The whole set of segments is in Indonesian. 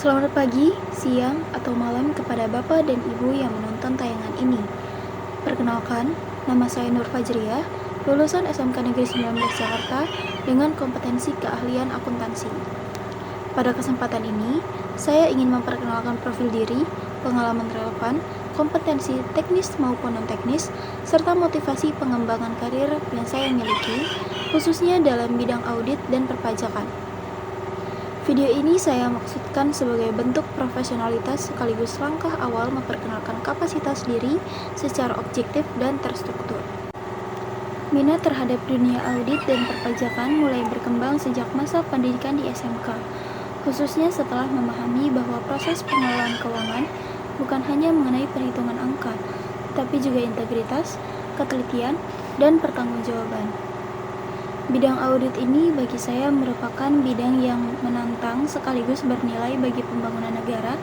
Selamat pagi, siang, atau malam kepada Bapak dan Ibu yang menonton tayangan ini. Perkenalkan, nama saya Nur Fajriah, lulusan SMK Negeri 19 Jakarta dengan kompetensi keahlian akuntansi. Pada kesempatan ini, saya ingin memperkenalkan profil diri, pengalaman relevan, kompetensi teknis maupun non-teknis, serta motivasi pengembangan karir yang saya miliki, khususnya dalam bidang audit dan perpajakan. Video ini saya maksudkan sebagai bentuk profesionalitas sekaligus langkah awal memperkenalkan kapasitas diri secara objektif dan terstruktur. Minat terhadap dunia audit dan perpajakan mulai berkembang sejak masa pendidikan di SMK, khususnya setelah memahami bahwa proses pengelolaan keuangan bukan hanya mengenai perhitungan angka, tapi juga integritas, ketelitian, dan pertanggungjawaban. Bidang audit ini bagi saya merupakan bidang yang menantang sekaligus bernilai bagi pembangunan negara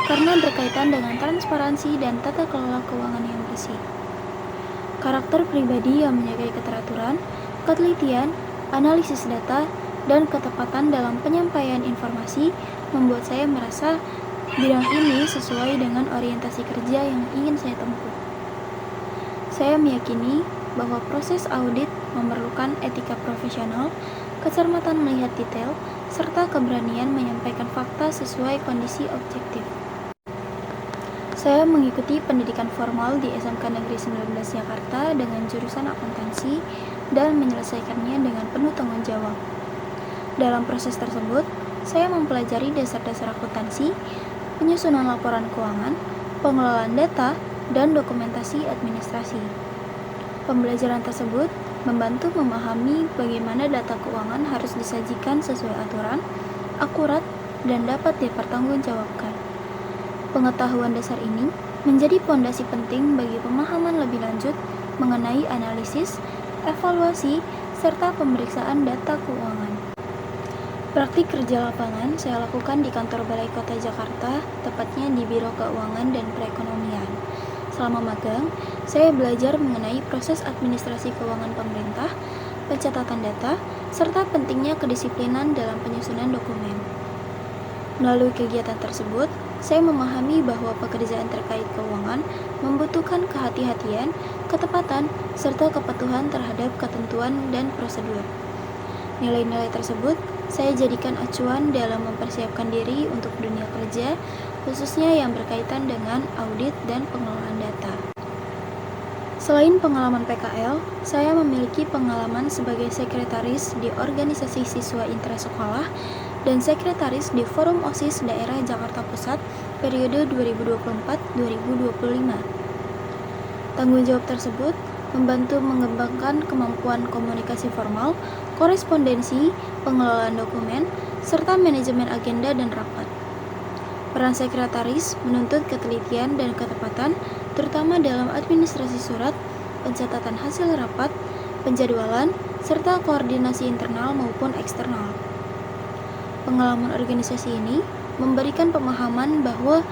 karena berkaitan dengan transparansi dan tata kelola keuangan yang bersih. Karakter pribadi yang menyukai keteraturan, ketelitian, analisis data, dan ketepatan dalam penyampaian informasi membuat saya merasa bidang ini sesuai dengan orientasi kerja yang ingin saya tempuh. Saya meyakini bahwa proses audit memerlukan etika profesional, kecermatan melihat detail, serta keberanian menyampaikan fakta sesuai kondisi objektif. Saya mengikuti pendidikan formal di SMK Negeri 19 Jakarta dengan jurusan akuntansi dan menyelesaikannya dengan penuh tanggung jawab. Dalam proses tersebut, saya mempelajari dasar-dasar akuntansi, penyusunan laporan keuangan, pengelolaan data, dan dokumentasi administrasi. Pembelajaran tersebut membantu memahami bagaimana data keuangan harus disajikan sesuai aturan, akurat, dan dapat dipertanggungjawabkan. Pengetahuan dasar ini menjadi pondasi penting bagi pemahaman lebih lanjut mengenai analisis, evaluasi, serta pemeriksaan data keuangan. Praktik kerja lapangan saya lakukan di kantor Balai Kota Jakarta, tepatnya di Biro Keuangan dan Perekonomian. Selama magang, saya belajar mengenai proses administrasi keuangan pemerintah, pencatatan data, serta pentingnya kedisiplinan dalam penyusunan dokumen. Melalui kegiatan tersebut, saya memahami bahwa pekerjaan terkait keuangan membutuhkan kehati-hatian, ketepatan, serta kepatuhan terhadap ketentuan dan prosedur. Nilai-nilai tersebut saya jadikan acuan dalam mempersiapkan diri untuk dunia kerja, khususnya yang berkaitan dengan audit dan pengelolaan data. Selain pengalaman PKL, saya memiliki pengalaman sebagai sekretaris di organisasi siswa intrasekolah dan sekretaris di Forum OSIS Daerah Jakarta Pusat periode 2024-2025. Tanggung jawab tersebut membantu mengembangkan kemampuan komunikasi formal, korespondensi, pengelolaan dokumen, serta manajemen agenda dan rapat. Peran sekretaris menuntut ketelitian dan ketepatan, terutama dalam administrasi surat, pencatatan hasil rapat, penjadwalan, serta koordinasi internal maupun eksternal. Pengalaman organisasi ini memberikan pemahaman bahwa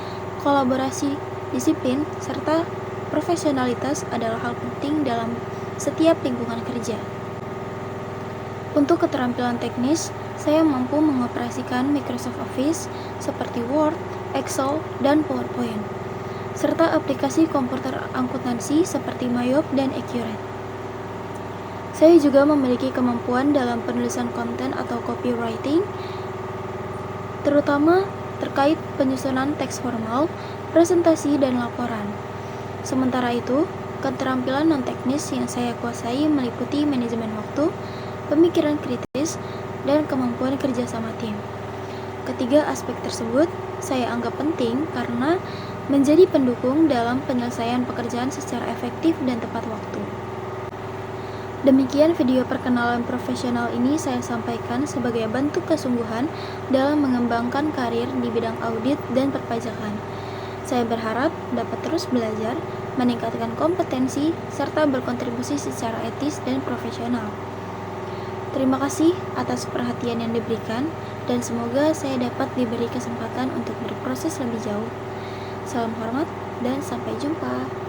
kolaborasi, disiplin, serta profesionalitas adalah hal penting dalam setiap lingkungan kerja. Untuk keterampilan teknis, saya mampu mengoperasikan Microsoft Office seperti Word, Excel, dan PowerPoint, serta aplikasi komputer akuntansi seperti Mayop dan Accurate. Saya juga memiliki kemampuan dalam penulisan konten atau copywriting, terutama terkait penyusunan teks formal, presentasi, dan laporan. Sementara itu, keterampilan non-teknis yang saya kuasai meliputi manajemen waktu, pemikiran kritis, dan kemampuan kerja sama tim. Ketiga aspek tersebut saya anggap penting karena menjadi pendukung dalam penyelesaian pekerjaan secara efektif dan tepat waktu. Demikian video perkenalan profesional ini saya sampaikan sebagai bentuk kesungguhan dalam mengembangkan karir di bidang audit dan perpajakan. Saya berharap dapat terus belajar, meningkatkan kompetensi, serta berkontribusi secara etis dan profesional. Terima kasih atas perhatian yang diberikan, dan semoga saya dapat diberi kesempatan untuk berproses lebih jauh. Salam hormat dan sampai jumpa.